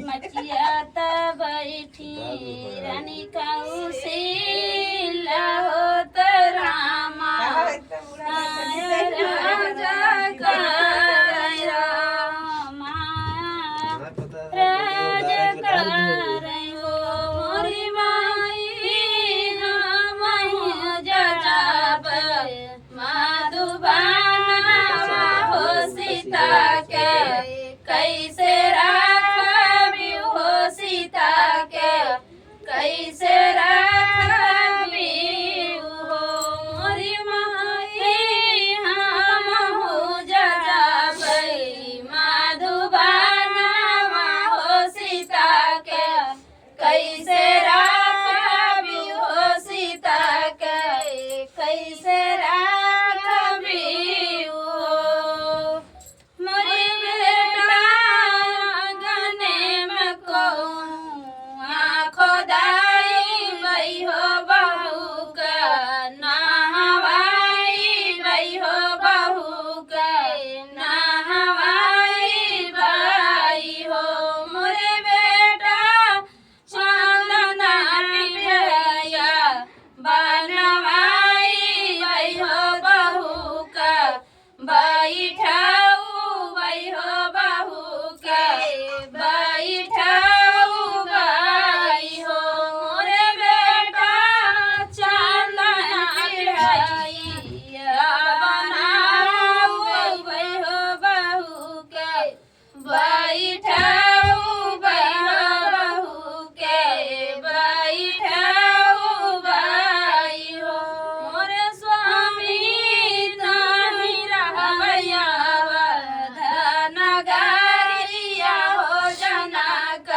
मचिया त बैठी रानी कौशिला होत रामा राजा करय रामा राजा करय हो मोरी माई हमहि जजाब मधुबाना हो सीता के कैसे राखबी हो सीता के कैसे राखबी हो मोरी माई हमहु जजाबै मधुबाना हो सीता के कैसे राखबी हो सीता के कैसे राखबी हो मोरी बेटा गने में को आँखों दाई बई हो बहू का नहवाई बई हो बहू का नहवाई बई हो मोरे बेटा चंदना पिया बनवाई बई हो बहू का बैठाऊ बई हो बहू का बैठाऊ बई हो मोरे बेटा चंदना पिया बनाऊ बई हो बहू के बैठाऊ बई हो बहू के बैठाऊ बई हो मोरे स्वामी ताहि रहबैया धन गारिया हो जनक